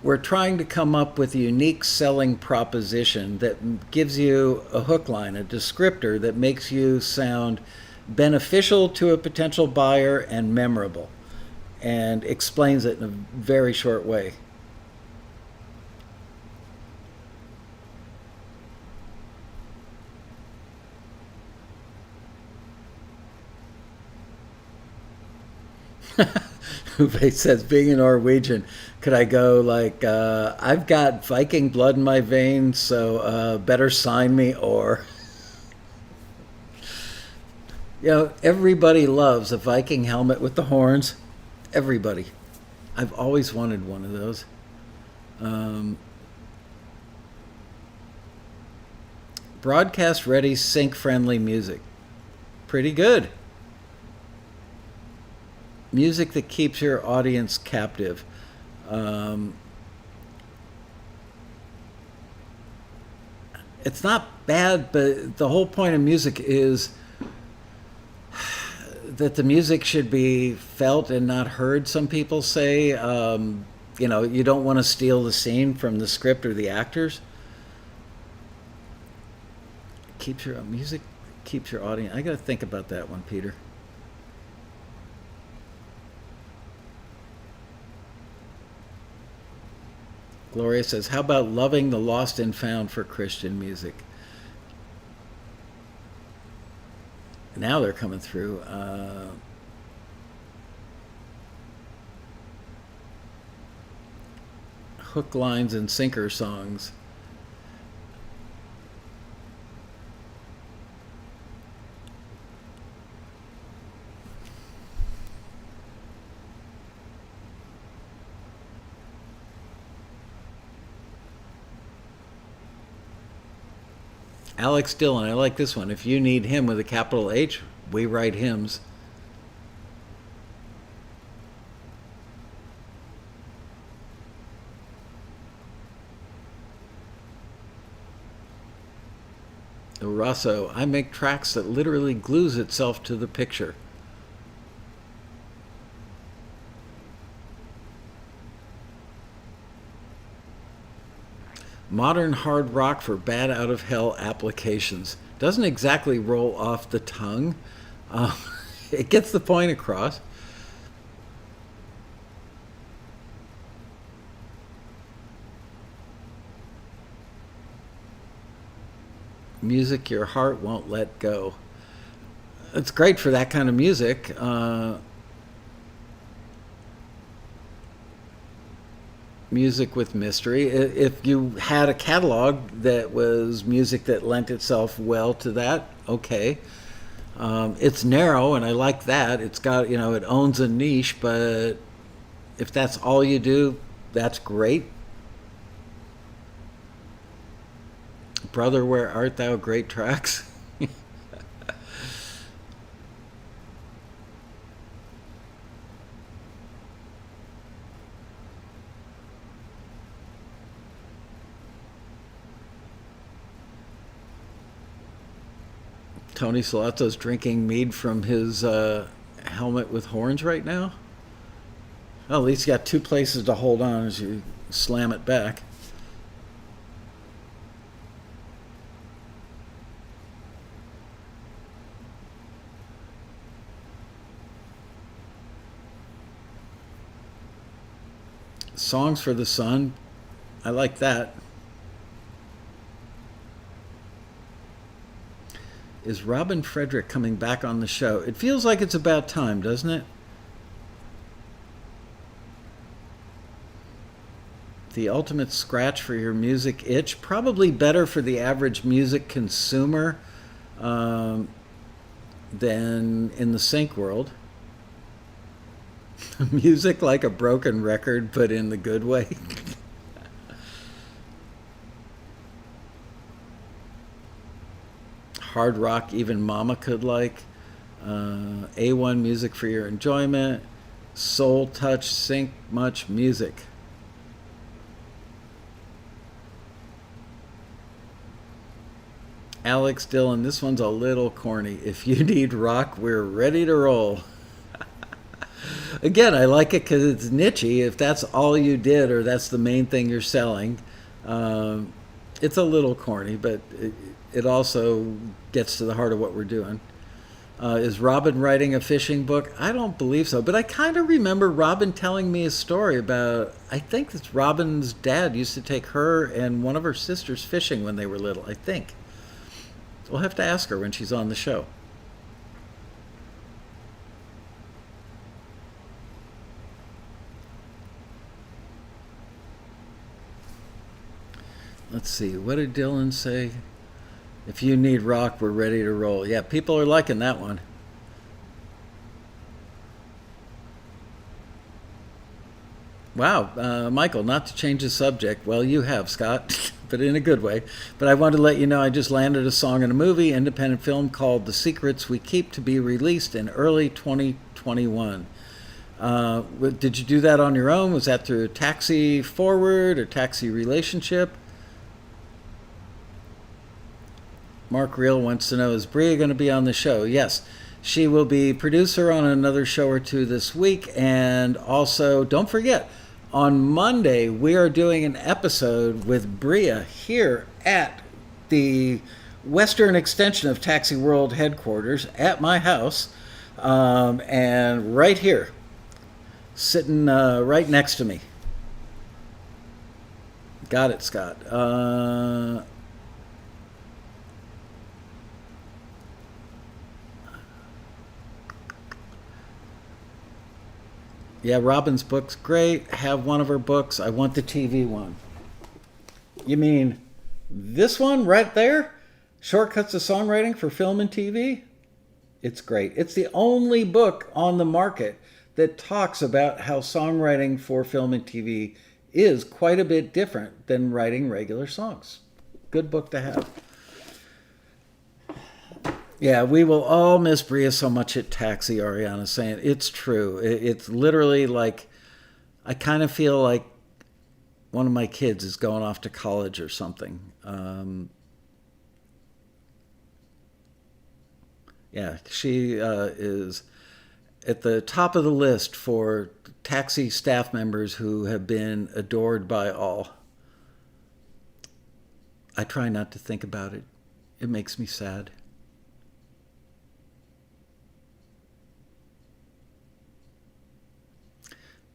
we're trying to come up with a unique selling proposition that gives you a hook line, a descriptor that makes you sound beneficial to a potential buyer and memorable, and explains it in a very short way. Uwe says, being a Norwegian, could I go like, I've got Viking blood in my veins, so better sign me, or, everybody loves a Viking helmet with the horns. Everybody. I've always wanted one of those. Um, Broadcast ready, sync friendly music. Pretty good. Music that keeps your audience captive. Um, it's not bad, but the whole point of music is that the music should be felt and not heard, some people say. You don't want to steal the scene from the script or the actors. Keeps your music, keeps your audience. I got to think about that one, Peter. Gloria says, how about loving the lost and found for Christian music? Now they're coming through. Hook lines and sinker songs. Alex Dillon, I like this one. If you need him with a capital H, we write hymns. Rosso, I make tracks that literally glues itself to the picture. Modern hard rock for bad out of hell applications. Doesn't exactly roll off the tongue. Uh, it gets the point across. Music your heart won't let go. It's great for that kind of music. Music with mystery. If you had a catalog that was music that lent itself well to that, okay. It's narrow, and I like that. It's got, it owns a niche, but if that's all you do, that's great. Brother, where art thou? Great tracks. Tony Salato's drinking mead from his helmet with horns right now. Well, at least you got two places to hold on as you slam it back. Songs for the Sun. I like that. Is Robin Frederick coming back on the show? It feels like it's about time, doesn't it? The ultimate scratch for your music itch. Probably better for the average music consumer than in the sync world. Music like a broken record, but in the good way. Hard rock even mama could like. A1 music for your enjoyment. Soul touch sync much music. Alex Dillon, this one's a little corny. If you need rock, we're ready to roll. Again, I like it because it's nichey. If that's all you did or that's the main thing you're selling, it's a little corny, but it also gets to the heart of what we're doing. Is Robin writing a fishing book? I don't believe so, but I kind of remember Robin telling me a story about, I think it's Robin's dad used to take her and one of her sisters fishing when they were little, I think. We'll have to ask her when she's on the show. Let's see, what did Dylan say? If you need rock, we're ready to roll. Yeah, people are liking that one. Wow, Michael, not to change the subject. Well, you have, Scott, but in a good way. But I wanted to let you know I just landed a song in a movie, independent film called The Secrets We Keep, to be released in early 2021. Did you do that on your own? Was that through Taxi Forward or Taxi Relationship? Mark Reel wants to know, is Bria going to be on the show? Yes, she will be producer on another show or two this week. And also, don't forget, on Monday, we are doing an episode with Bria here at the Western Extension of Taxi World headquarters at my house. And right here, sitting right next to me. Got it, Scott. Yeah, Robin's book's great. Have one of her books. I want the TV one. You mean this one right there? Shortcuts to Songwriting for Film and TV? It's great. It's the only book on the market that talks about how songwriting for film and TV is quite a bit different than writing regular songs. Good book to have. Yeah, we will all miss Bria so much at Taxi, Ariana's saying. It's true. It's literally like, I kind of feel like one of my kids is going off to college or something. Yeah, she is at the top of the list for Taxi staff members who have been adored by all. I try not to think about it. It makes me sad.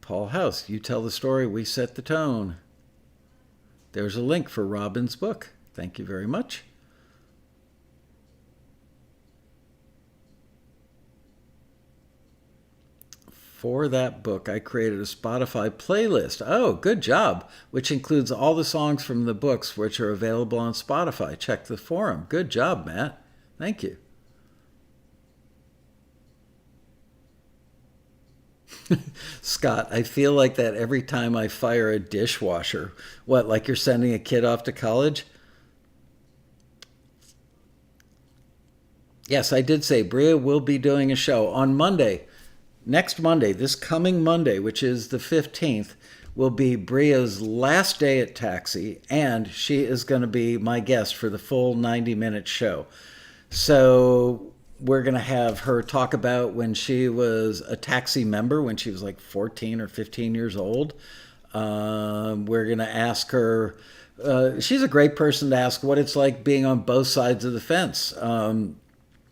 Paul House, you tell the story, we set the tone. There's a link for Robin's book. Thank you very much. For that book, I created a Spotify playlist. Oh, good job. Which includes all the songs from the books, which are available on Spotify. Check the forum. Good job, Matt. Thank you. Scott, I feel like that every time I fire a dishwasher. What, like you're sending a kid off to college? Yes, I did say Bria will be doing a show on Monday. Next Monday, this coming Monday, which is the 15th, will be Bria's last day at Taxi, and she is going to be my guest for the full 90-minute show. So we're going to have her talk about when she was a Taxi member, when she was like 14 or 15 years old. We're going to ask her, she's a great person to ask what it's like being on both sides of the fence.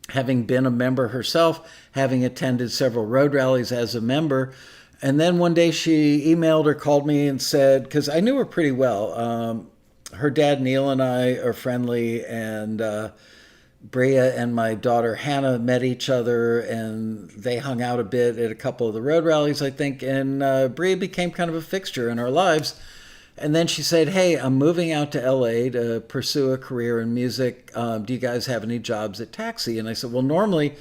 Having been a member herself, having attended several road rallies as a member. And then one day she emailed or called me and said, because I knew her pretty well, her dad Neil and I are friendly, and Bria and my daughter Hannah met each other, and they hung out a bit at a couple of the road rallies, I think, and Bria became kind of a fixture in our lives. And then she said, hey, I'm moving out to LA to pursue a career in music. Do you guys have any jobs at Taxi? And I said, well, normally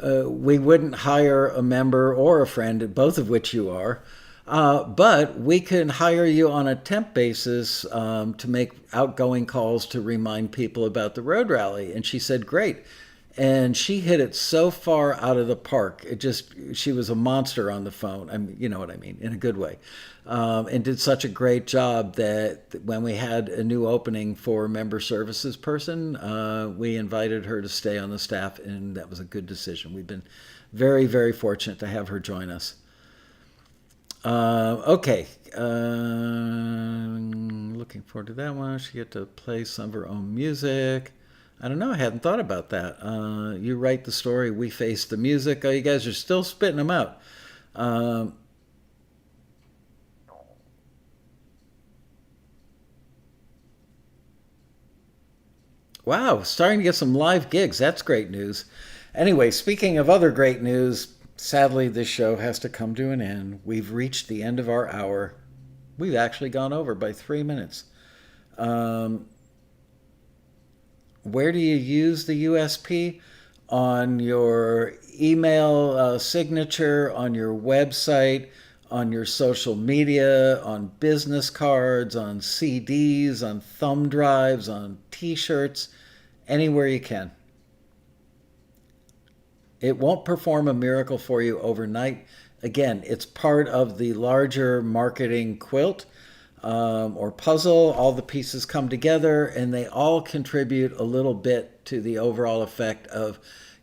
we wouldn't hire a member or a friend, both of which you are. But we can hire you on a temp basis to make outgoing calls to remind people about the road rally. And she said, great. And she hit it so far out of the park. She was a monster on the phone. I mean, you know what I mean, in a good way. And did such a great job that when we had a new opening for a member services person, we invited her to stay on the staff, and that was a good decision. We've been very, very fortunate to have her join us. Okay. Looking forward to that one. She get to play some of her own music. I don't know. I hadn't thought about that. You write the story, we face the music. Oh, you guys are still spitting them out. Wow, starting to get some live gigs. That's great news. Anyway, speaking of other great news, sadly, this show has to come to an end. We've reached the end of our hour. We've actually gone over by 3 minutes. Um, where do you use the USP? On your email signature, on your website, on your social media, on business cards, on CDs, on thumb drives, on t-shirts, anywhere you can. It won't perform a miracle for you overnight. Again, it's part of the larger marketing quilt or puzzle. All the pieces come together and they all contribute a little bit to the overall effect of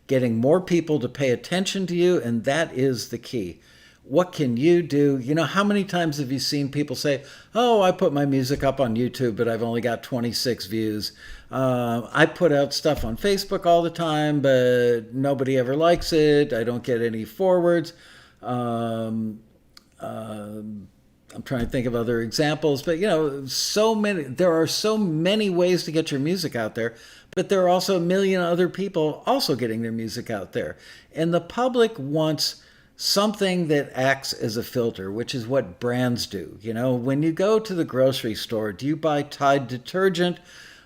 getting more people to pay attention to you, and that is the key. What can you do? You know, how many times have you seen people say, oh, I put my music up on YouTube, but I've only got 26 views. I put out stuff on Facebook all the time, but nobody ever likes it. I don't get any forwards. I'm trying to think of other examples, but there are so many ways to get your music out there, but there are also a million other people also getting their music out there. And the public wants something that acts as a filter, which is what brands do. You know, when you go to the grocery store, do you buy Tide detergent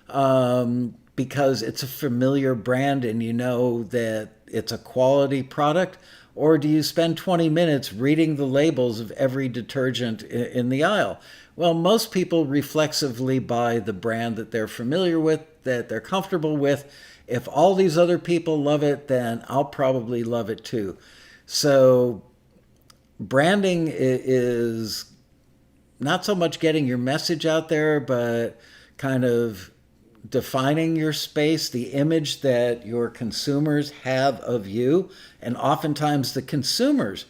because it's a familiar brand and you know that it's a quality product? Or do you spend 20 minutes reading the labels of every detergent in the aisle? Well, most people reflexively buy the brand that they're familiar with, that they're comfortable with. If all these other people love it, then I'll probably love it too. So branding is not so much getting your message out there, but kind of defining your space, the image that your consumers have of you. And oftentimes the consumers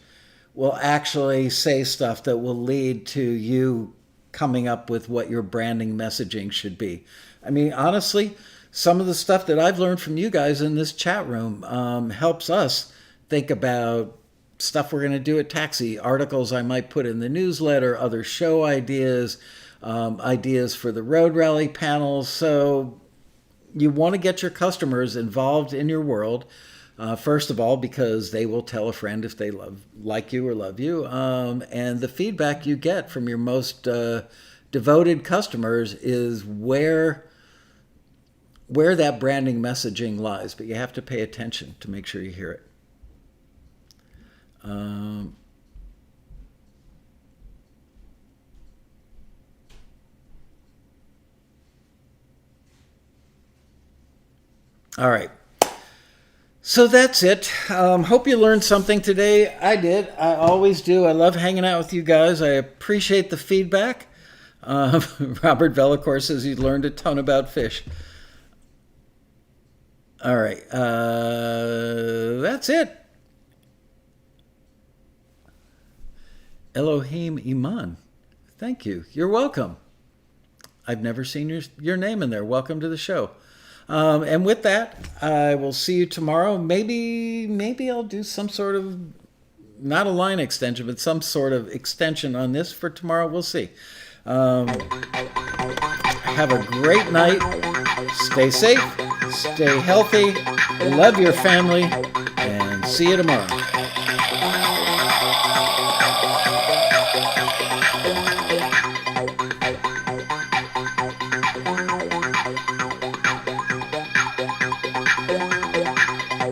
will actually say stuff that will lead to you coming up with what your branding messaging should be. I mean, honestly, some of the stuff that I've learned from you guys in this chat room helps us think about stuff we're going to do at Taxi, articles I might put in the newsletter, other show ideas, ideas for the road rally panels. So you want to get your customers involved in your world. First of all, because they will tell a friend if they like you or love you. And the feedback you get from your most devoted customers is where that branding messaging lies. But you have to pay attention to make sure you hear it. All right. So that's it. Hope you learned something today. I did. I always do. I love hanging out with you guys. I appreciate the feedback. Robert Vellacour says he learned a ton about fish. All right. That's it. Elohim Iman. Thank you. You're welcome. I've never seen your name in there. Welcome to the show. And with that, I will see you tomorrow. Maybe I'll do some sort of, not a line extension, but some sort of extension on this for tomorrow. We'll see. Have a great night. Stay safe. Stay healthy. Love your family. And see you tomorrow.